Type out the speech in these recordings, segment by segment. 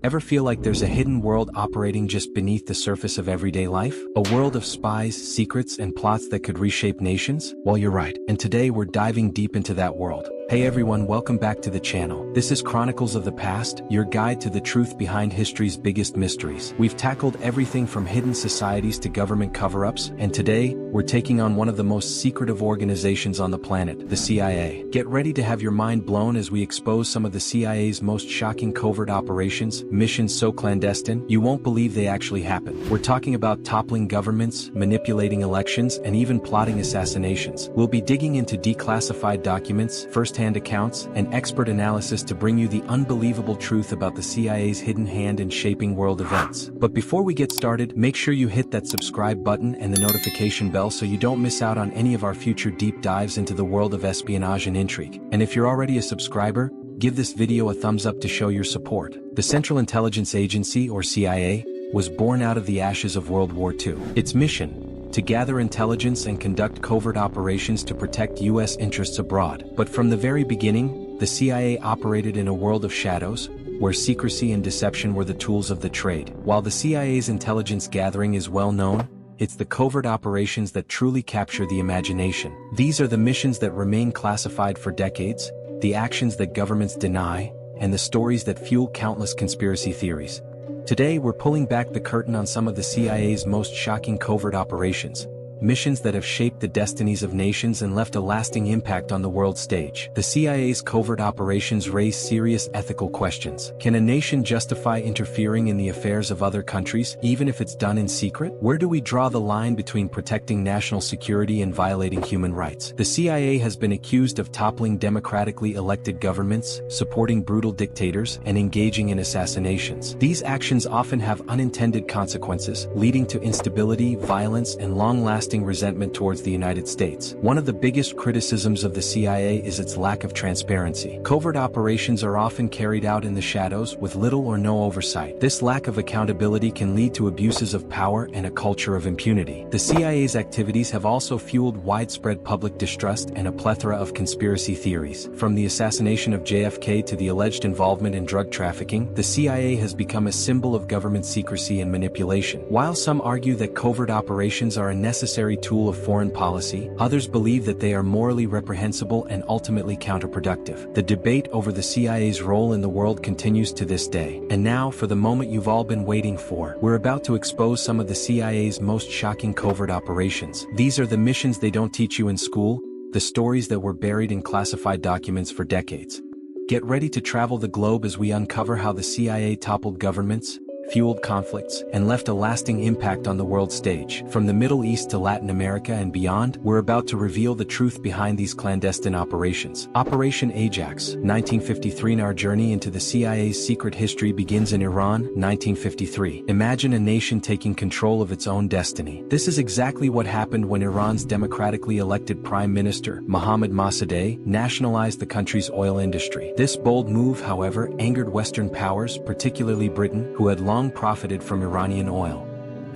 Ever feel like there's a hidden world operating just beneath the surface of everyday life? A world of spies, secrets, and plots that could reshape nations? Well, you're right. And today we're diving deep into that world. Hey everyone, welcome back to the channel. This is Chronicles of the Past, your guide to the truth behind history's biggest mysteries. We've tackled everything from hidden societies to government cover-ups, and today, we're taking on one of the most secretive organizations on the planet, the CIA. Get ready to have your mind blown as we expose some of the CIA's most shocking covert operations, missions so clandestine, you won't believe they actually happened. We're talking about toppling governments, manipulating elections, and even plotting assassinations. We'll be digging into declassified documents, first-hand accounts, and expert analysis to bring you the unbelievable truth about the CIA's hidden hand in shaping world events. But before we get started, make sure you hit that subscribe button and the notification bell so you don't miss out on any of our future deep dives into the world of espionage and intrigue. And if you're already a subscriber, give this video a thumbs up to show your support. The Central Intelligence Agency, or CIA, was born out of the ashes of World War II. Its mission: to gather intelligence and conduct covert operations to protect U.S. interests abroad. But from the very beginning, the CIA operated in a world of shadows, where secrecy and deception were the tools of the trade. While the CIA's intelligence gathering is well known, it's the covert operations that truly capture the imagination. These are the missions that remain classified for decades, the actions that governments deny, and the stories that fuel countless conspiracy theories. Today we're pulling back the curtain on some of the CIA's most shocking covert operations, missions that have shaped the destinies of nations and left a lasting impact on the world stage. The CIA's covert operations raise serious ethical questions. Can a nation justify interfering in the affairs of other countries, even if it's done in secret? Where do we draw the line between protecting national security and violating human rights? The CIA has been accused of toppling democratically elected governments, supporting brutal dictators, and engaging in assassinations. These actions often have unintended consequences, leading to instability, violence, and long-lasting resentment towards the United States. One of the biggest criticisms of the CIA is its lack of transparency. Covert operations are often carried out in the shadows with little or no oversight. This lack of accountability can lead to abuses of power and a culture of impunity. The CIA's activities have also fueled widespread public distrust and a plethora of conspiracy theories. From the assassination of JFK to the alleged involvement in drug trafficking, the CIA has become a symbol of government secrecy and manipulation. While some argue that covert operations are a necessary tool of foreign policy, others believe that they are morally reprehensible and ultimately counterproductive. The debate over the CIA's role in the world continues to this day. And now, for the moment you've all been waiting for, we're about to expose some of the CIA's most shocking covert operations. These are the missions they don't teach you in school, the stories that were buried in classified documents for decades. Get ready to travel the globe as we uncover how the CIA toppled governments, fueled conflicts, and left a lasting impact on the world stage. From the Middle East to Latin America and beyond, we're about to reveal the truth behind these clandestine operations. Operation AJAX, 1953. Our journey into the CIA's secret history begins in Iran, 1953. Imagine a nation taking control of its own destiny. This is exactly what happened when Iran's democratically elected Prime Minister, Mohammad Mossadegh, nationalized the country's oil industry. This bold move, however, angered Western powers, particularly Britain, who had long profited from Iranian oil.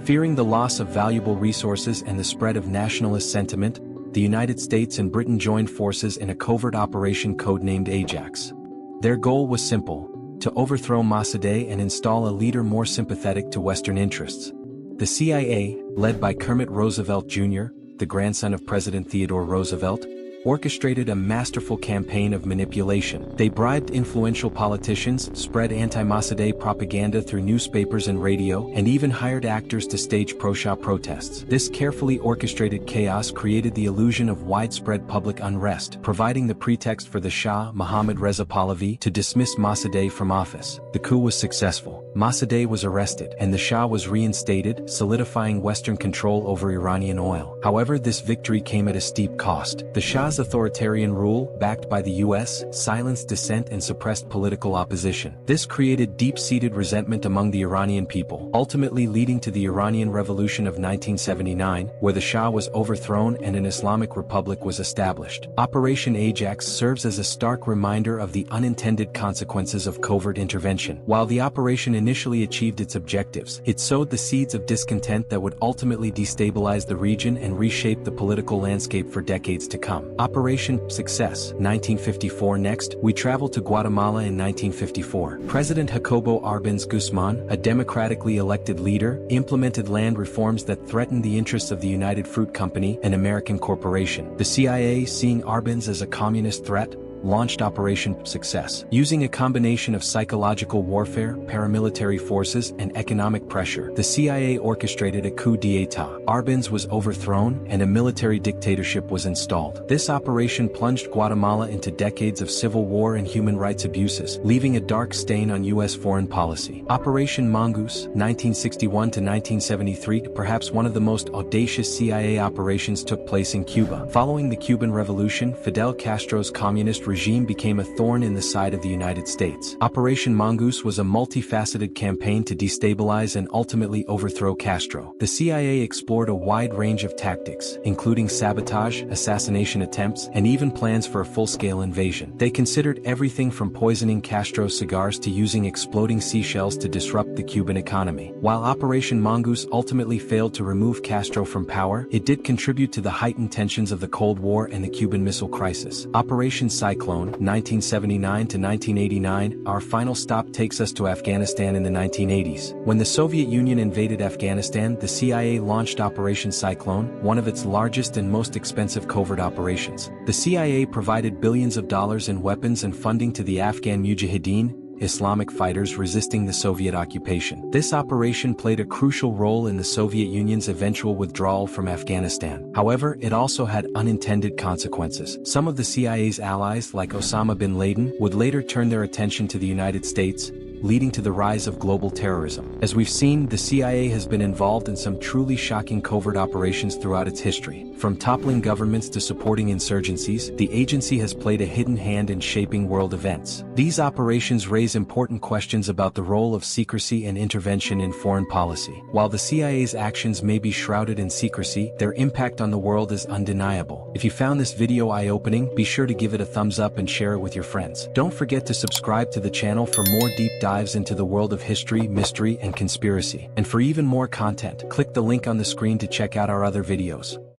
Fearing the loss of valuable resources and the spread of nationalist sentiment, the United States and Britain joined forces in a covert operation codenamed AJAX. Their goal was simple: to overthrow Mossadegh and install a leader more sympathetic to Western interests. The CIA, led by Kermit Roosevelt Jr., the grandson of President Theodore Roosevelt, orchestrated a masterful campaign of manipulation. They bribed influential politicians, spread anti-Mossadegh propaganda through newspapers and radio, and even hired actors to stage pro-Shah protests. This carefully orchestrated chaos created the illusion of widespread public unrest, providing the pretext for the Shah, Mohammad Reza Pahlavi, to dismiss Mossadegh from office. The coup was successful. Mossadegh was arrested, and the Shah was reinstated, solidifying Western control over Iranian oil. However, this victory came at a steep cost. The Shah's authoritarian rule, backed by the U.S., silenced dissent and suppressed political opposition. This created deep-seated resentment among the Iranian people, ultimately leading to the Iranian Revolution of 1979, where the Shah was overthrown and an Islamic Republic was established. Operation AJAX serves as a stark reminder of the unintended consequences of covert intervention. While the operation initially achieved its objectives, it sowed the seeds of discontent that would ultimately destabilize the region and reshape the political landscape for decades to come. Operation Success, 1954. Next, we travel to Guatemala in 1954. President Jacobo Arbenz Guzman, a democratically elected leader, implemented land reforms that threatened the interests of the United Fruit Company, an American corporation. The CIA, seeing Arbenz as a communist threat, launched Operation Success. Using a combination of psychological warfare, paramilitary forces, and economic pressure, the CIA orchestrated a coup d'état. Arbenz was overthrown, and a military dictatorship was installed. This operation plunged Guatemala into decades of civil war and human rights abuses, leaving a dark stain on U.S. foreign policy. Operation Mongoose, 1961 to 1973, perhaps one of the most audacious CIA operations, took place in Cuba. Following the Cuban Revolution, Fidel Castro's communist regime became a thorn in the side of the United States. Operation Mongoose was a multifaceted campaign to destabilize and ultimately overthrow Castro. The CIA explored a wide range of tactics, including sabotage, assassination attempts, and even plans for a full-scale invasion. They considered everything from poisoning Castro's cigars to using exploding seashells to disrupt the Cuban economy. While Operation Mongoose ultimately failed to remove Castro from power, it did contribute to the heightened tensions of the Cold War and the Cuban Missile Crisis. Operation Cyclone, 1979 to 1989, our final stop takes us to Afghanistan in the 1980s. When the Soviet Union invaded Afghanistan, the CIA launched Operation Cyclone, one of its largest and most expensive covert operations. The CIA provided billions of dollars in weapons and funding to the Afghan Mujahideen, Islamic fighters resisting the Soviet occupation. This operation played a crucial role in the Soviet Union's eventual withdrawal from Afghanistan. However, it also had unintended consequences. Some of the CIA's allies, like Osama bin Laden, would later turn their attention to the United States, leading to the rise of global terrorism. As we've seen, the CIA has been involved in some truly shocking covert operations throughout its history. From toppling governments to supporting insurgencies, the agency has played a hidden hand in shaping world events. These operations raise important questions about the role of secrecy and intervention in foreign policy. While the CIA's actions may be shrouded in secrecy, their impact on the world is undeniable. If you found this video eye-opening, be sure to give it a thumbs up and share it with your friends. Don't forget to subscribe to the channel for more deep dives into the world of history, mystery, and conspiracy. And for even more content, click the link on the screen to check out our other videos.